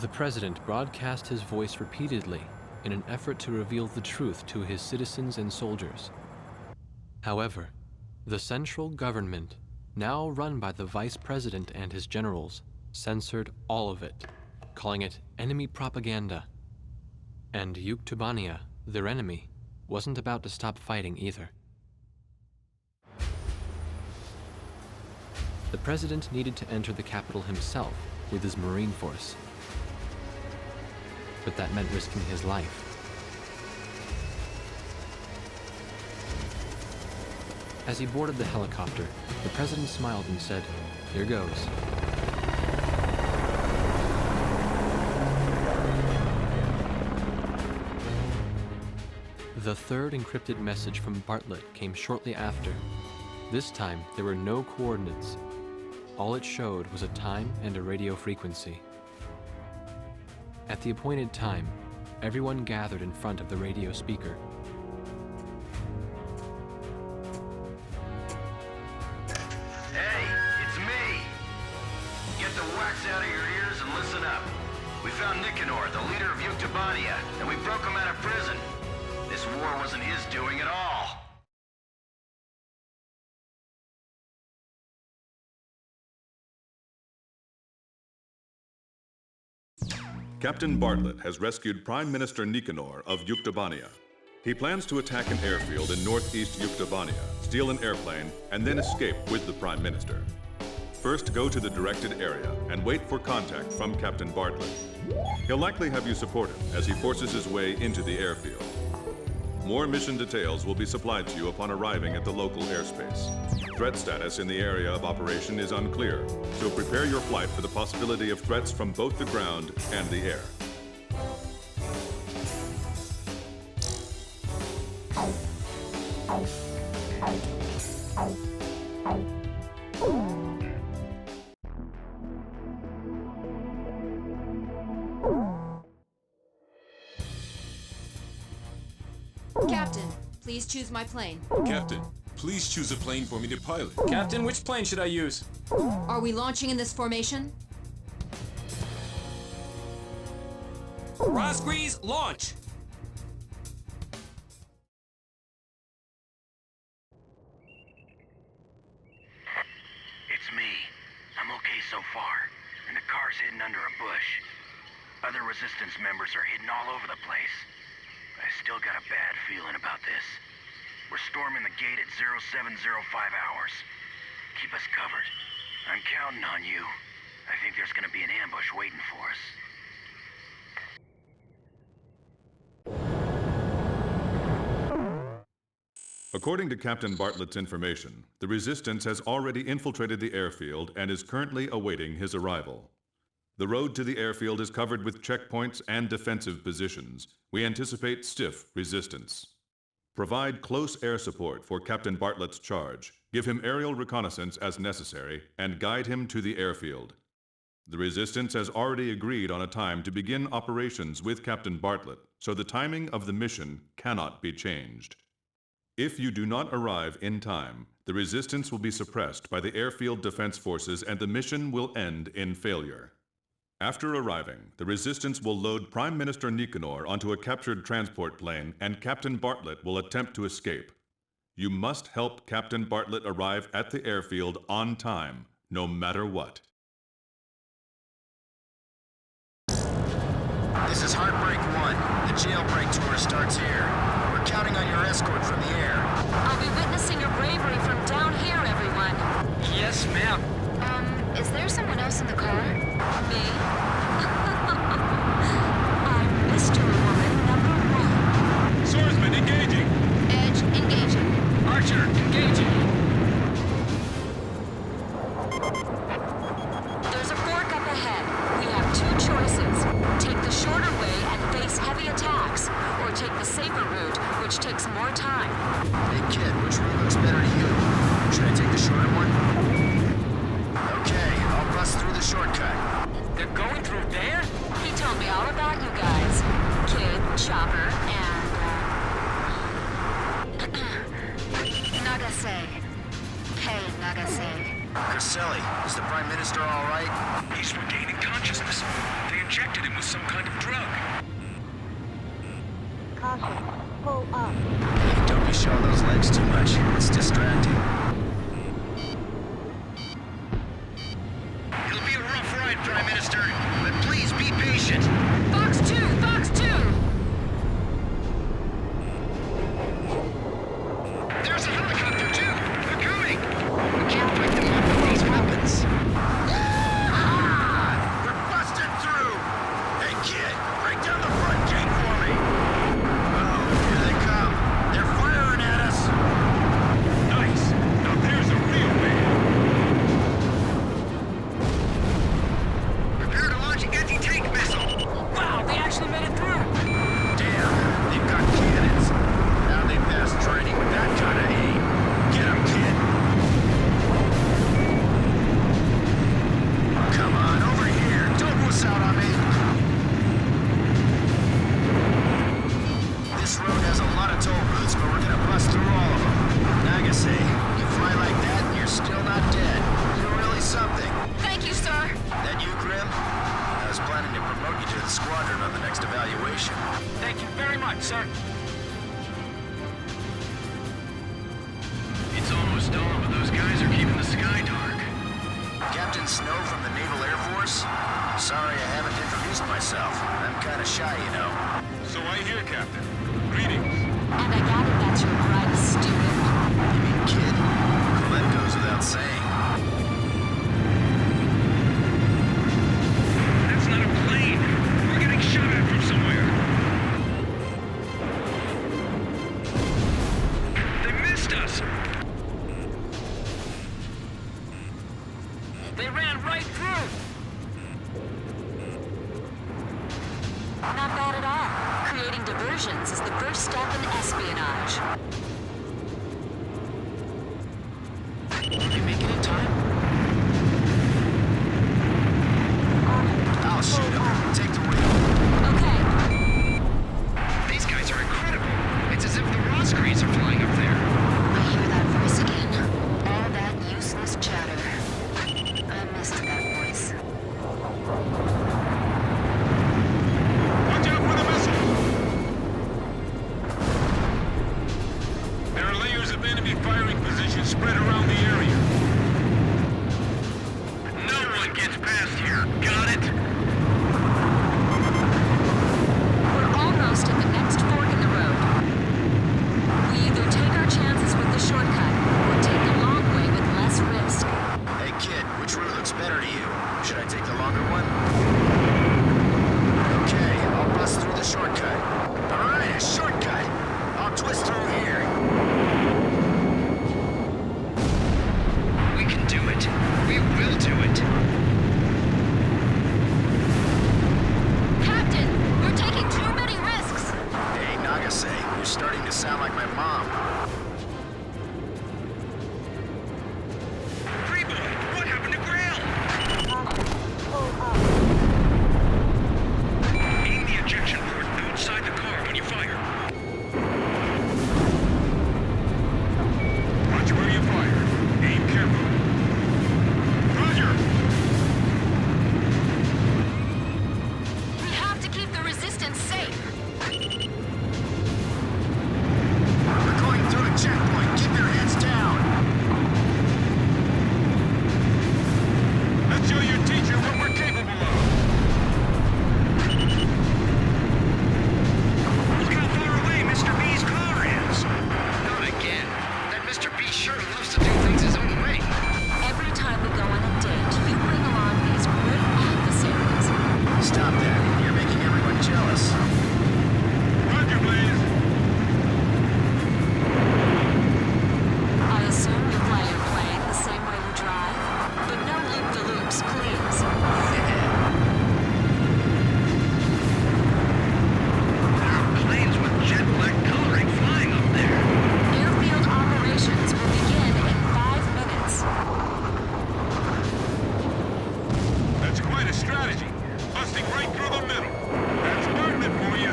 The president broadcast his voice repeatedly in an effort to reveal the truth to his citizens and soldiers. However, the central government, now run by the vice president and his generals, censored all of it, calling it enemy propaganda. And Yuktubania, their enemy, wasn't about to stop fighting either. The president needed to enter the capital himself with his Marine force. But that meant risking his life. As he boarded the helicopter, the president smiled and said, "Here goes." The third encrypted message from Bartlett came shortly after. This time, there were no coordinates. All it showed was a time and a radio frequency. At the appointed time, everyone gathered in front of the radio speaker. Hey, it's me! Get the wax out of your ears and listen up. We found Nicanor, the leader of Yuktubania, and we broke him out of prison. This war wasn't his doing at all. Captain Bartlett has rescued Prime Minister Nicanor of Yuktubania. He plans to attack an airfield in northeast Yuktubania, steal an airplane, and then escape with the Prime Minister. First, go to the directed area and wait for contact from Captain Bartlett. He'll likely have you support him as he forces his way into the airfield. More mission details will be supplied to you upon arriving at the local airspace. Threat status in the area of operation is unclear, so prepare your flight for the possibility of threats from both the ground and the air. Captain, please choose my plane. Captain, please choose a plane for me to pilot. Captain, which plane should I use? Are we launching in this formation? Rosgrees, launch! It's me. I'm okay so far, and the car's hidden under a bush. Other resistance members are hidden all over the place. I still got a bad feeling about this. We're storming the gate at 0705 hours. Keep us covered. I'm counting on you. I think there's gonna be an ambush waiting for us. According to Captain Bartlett's information, the Resistance has already infiltrated the airfield and is currently awaiting his arrival. The road to the airfield is covered with checkpoints and defensive positions. We anticipate stiff resistance. Provide close air support for Captain Bartlett's charge, give him aerial reconnaissance as necessary, and guide him to the airfield. The Resistance has already agreed on a time to begin operations with Captain Bartlett, so the timing of the mission cannot be changed. If you do not arrive in time, the Resistance will be suppressed by the airfield defense forces and the mission will end in failure. After arriving, the Resistance will load Prime Minister Nicanor onto a captured transport plane and Captain Bartlett will attempt to escape. You must help Captain Bartlett arrive at the airfield on time, no matter what. This is Heartbreak 1. The jailbreak tour starts here. We're counting on your escort from the air. I'll be witnessing your bravery from down here, everyone. Yes, ma'am. Is there someone else in the car? Me? I'm Mystery Woman #1. Swordsman engaging! Edge engaging. Archer, engaging! There's a fork up ahead. We have two choices. Take the shorter way and face heavy attacks, or take the safer route, which takes more time. Hey kid, which route looks better to you? Should I take the shorter one? Okay, I'll bust through the shortcut. They're going through there? He told me all about you guys. Kid, Chopper, and, Nagase. Hey, Nagase. Caselli, is the Prime Minister all right? He's regaining consciousness. They injected him with Hey, don't be showing those legs too much. It's distracting. It'll be a rough ride, Prime Minister, but please be patient. Fox 2! Fox 2! There's a helicopter, too. They're coming. We can't fight them off with these weapons. We're busting through. Hey, kid, break down the front gate for me. Oh, here they come. They're firing at us. Nice. Now there's a real man. Prepare to launch anti-tank missile. Wow, they actually made it through. Damn, they've got cannons. Now they pass training with that kind of aim. Get 'em, kid. Come on, over here. Don't wuss out on me. This road has a lot of toll routes, but we're gonna bust through all of them. Nagase, you fly like that and you're still not dead. You're really something. Thank you, sir. That you, Grim? I was planning to promote you to the squadron on the next evaluation. Thank you very much, sir. It's almost dawn, but those guys are keeping the sky dark. Captain Snow from the Naval Air Force? Sorry I haven't introduced myself. I'm kinda shy, you know. So I hear, Captain. Greetings. And I gather that's your bride, student. You mean kid? Well, that goes without saying. That's not a plane. We're getting shot at from somewhere. They missed us. They ran right through. Not bad at all. Creating diversions is the first step in espionage. Did you make it in time? I'll shoot him. Take the wheel. Okay. These guys are incredible. It's as if the Roscreens are flying up there. I hear that voice again. All that useless chatter. I missed that voice. Watch out for the missiles. There are layers of enemy firing positions spread around the area. No one gets past here. Got it? We're almost at the next fork in the road. We either take our chances with the shortcut, or take the long way with less risk. Hey kid, which route looks better to you? Should I take the longer one? Okay, I'll bust through the shortcut. Alright, a shortcut! I'll twist through here. We can do it. We will do it. Captain, you're taking too many risks. Hey, Nagase, you're starting to sound like my mom. Freeboy, what happened to Grail? Aim the ejection port outside the car when you fire. Watch where you fire. Aim carefully. Roger. We have to keep the resistance safe. We're going through a checkpoint. Keep your heads down. Let's show your teacher what we're capable of. Look how far away Mr. B's car is. Not again. That Mr. B sure loves to do things his own way. Every time we go on a date, you bring along these great adversaries. Stop that. You're making everyone jealous. Roger, Blaze. I assume you fly your plane the same way we drive, but no loop-the-loops, please. There are planes with jet black coloring flying up there. Airfield operations will begin in 5 minutes. That's quite a strategy. Busting right through the middle. That's Bartlett for you.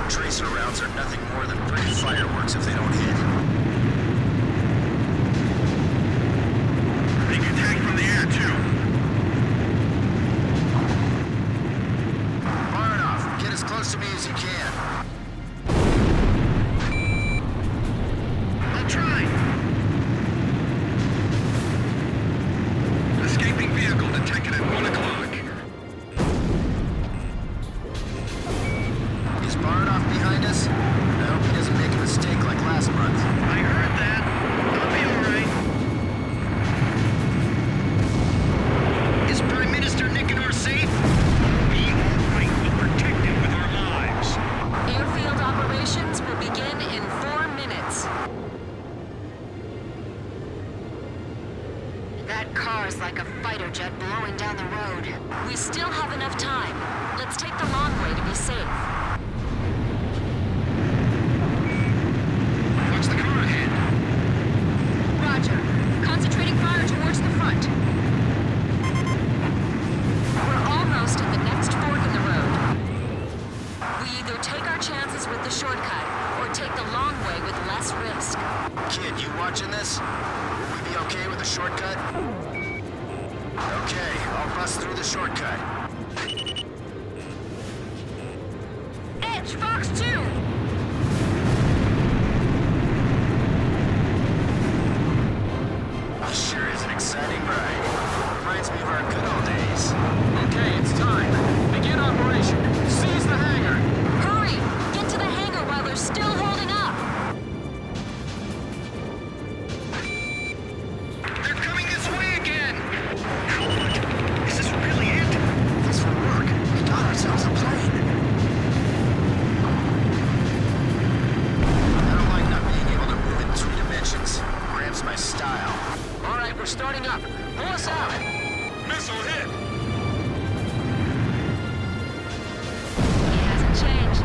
Tracer rounds are nothing more than pretty fireworks if they don't hit. Being attacked from the air, too. Fire it off. Get a is like a fighter jet blowing down the road. We still have enough time. Let's take the long way to be safe. Watch the car ahead. Roger. Concentrating fire towards the front. We're almost at the next fork in the road. We either take our chances with the shortcut, or take the long way with less risk. Kid, you watching this? Will we be okay with the shortcut? Okay, I'll bust through the shortcut. Edge, Fox 2! This sure is an exciting ride. Reminds me of our good old days. Okay, it's time. Begin operation. Seize the hangar. Hurry! Get to the hangar while they're still holding up! They're coming this way again! Now look, is this really it? This will work. We got ourselves a plane. I don't like not being able to move in 3 dimensions. Cramps my style. All right, we're starting up. Pull us out. Missile hit! He hasn't changed.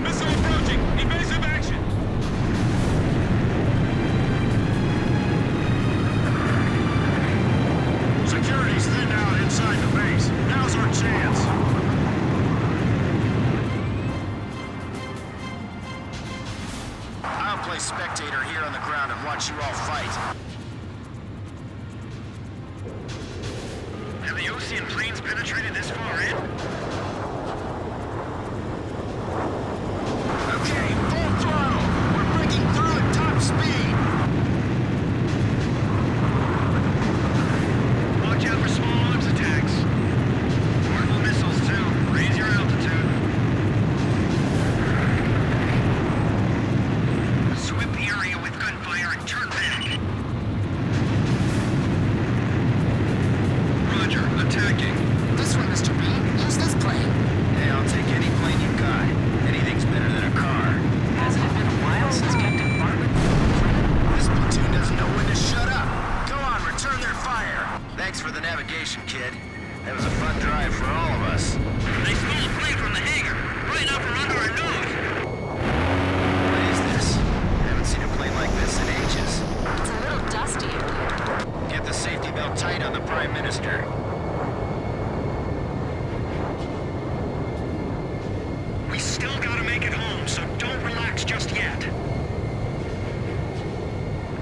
Missile approaching! Evasive action! Security's thinned out inside the base. Now's our chance. I'll play spectator here on the ground and watch you all fight. Have the Ocean planes penetrated this far in? Okay, full throttle. We're breaking through at top speed. Watch out for small arms attacks. Portable missiles, too. Raise your altitude. Sweep the area with gunfire and turn back. Roger, attacking. This one, Mr. B. Use this plane. Hey, I'll take any plane you got. Anything's better than a car. Hasn't it been a while since Captain Bartlett? This platoon doesn't know when to shut up. Go on, return their fire. Thanks for the navigation, kid. That was a fun drive for all of us. They stole a plane from the hangar, right out from under our nose. What is this? Haven't seen a plane like this in ages. It's a little dusty in here. Get the safety belt tight on the Prime Minister. We still gotta make it home, so don't relax just yet.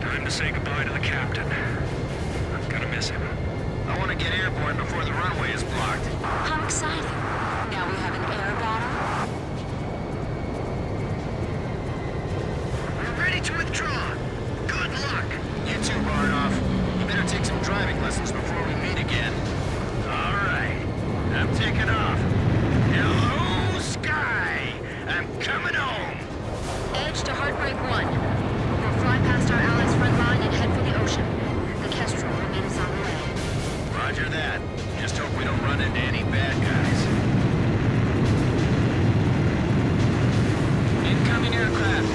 Time to say goodbye to the captain. I'm gonna miss him. I want to get airborne before the runway is blocked. How exciting. Now we have an air battle. We're ready to withdraw. Good luck. You too, Barnoff. You better take some driving lessons before we meet again. All right. I'm taking off. Hello, Sky! I'm coming home! Edge to Heartbreak 1. We'll fly past our allies' front line and head for the ocean. The Kestrel remains on the way. Roger that. Just hope we don't run into any bad guys. Incoming aircraft.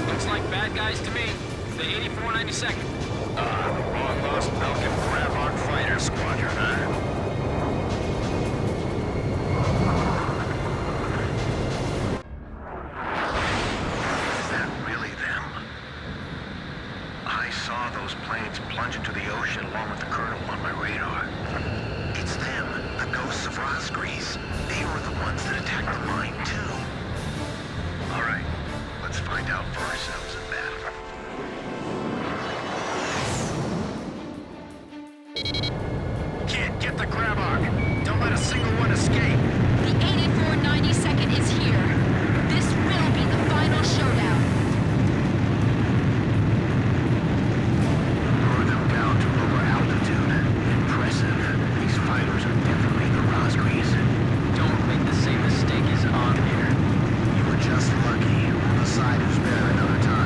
Looks like bad guys to me. The 8492nd. The long-lost Belkin Grabhawk Fighter Squadron, huh? Is that really them? I saw those planes plunge into the ocean along with the colonel on my radar. It's them, the ghosts of Rosgrease. They were the ones that attacked the mine, too. All right, let's find out for ourselves in battle. Kid, get the Grabhawk. Don't let a single one escape. The 8492nd is here. This will be the final showdown. Lure them down to lower altitude. Impressive. These fighters are definitely the Rosgrease. Don't make the same mistake as on here. You were just lucky. We'll decide who's better another time.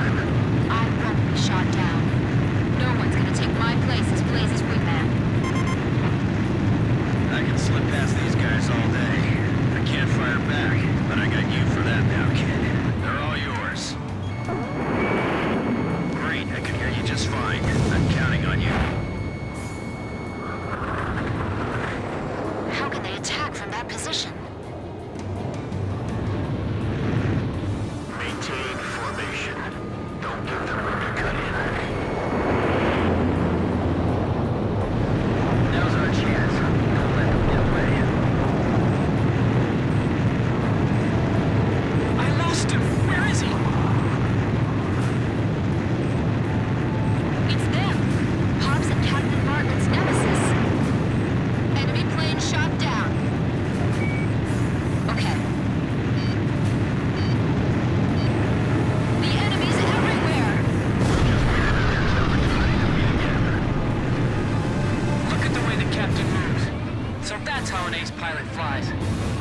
how an ace pilot flies.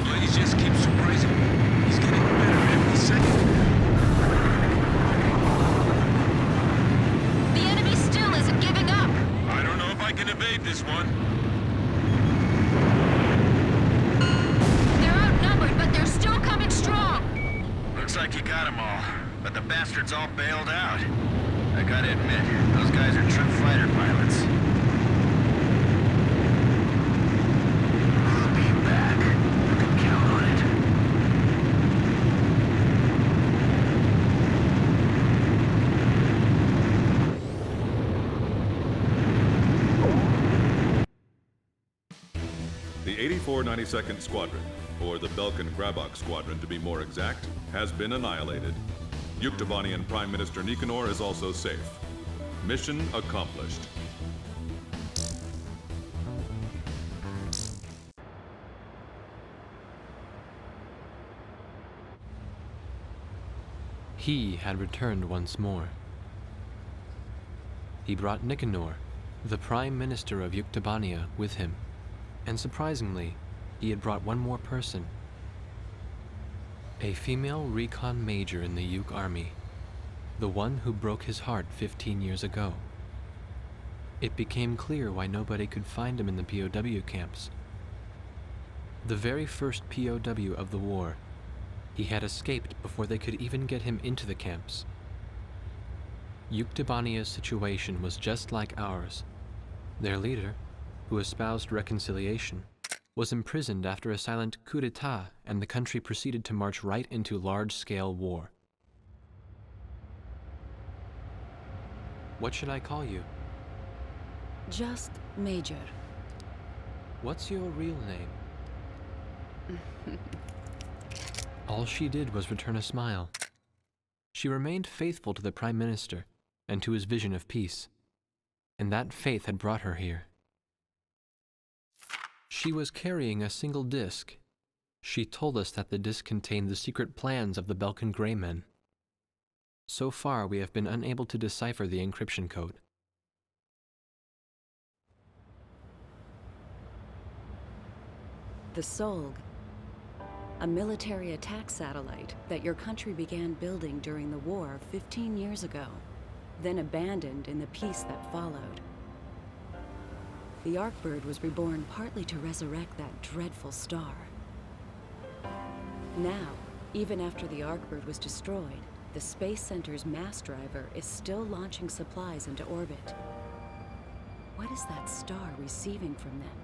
Blaze just keeps surprising me. He's getting better every second. The enemy still isn't giving up! I don't know if I can evade this one. They're outnumbered, but they're still coming strong! Looks like you got them all, but the bastards all bailed out. I gotta admit, those guys are true fighter pilots. We'll be back. You can count on it. The 8492nd Squadron, or the Belkan-Grabok Squadron to be more exact, has been annihilated. Yuktobanian Prime Minister Nicanor is also safe. Mission accomplished. He had returned once more. He brought Nicanor, the Prime Minister of Yuktobania, with him. And surprisingly, he had brought one more person. A female recon major in the Yuk army. The one who broke his heart 15 years ago. It became clear why nobody could find him in the POW camps. The very first POW of the war, he had escaped before they could even get him into the camps. Yuktobania's situation was just like ours. Their leader, who espoused reconciliation, was imprisoned after a silent coup d'etat, and the country proceeded to march right into large-scale war. What should I call you? Just Major. What's your real name? All she did was return a smile. She remained faithful to the Prime Minister and to his vision of peace, and that faith had brought her here. She was carrying a single disc. She told us that the disc contained the secret plans of the Belkan Grey Men. So far, we have been unable to decipher the encryption code. The Solg. A military attack satellite that your country began building during the war 15 years ago, then abandoned in the peace that followed. The Arkbird was reborn partly to resurrect that dreadful star. Now, even after the Arkbird was destroyed, the Space Center's mass driver is still launching supplies into orbit. What is that star receiving from them?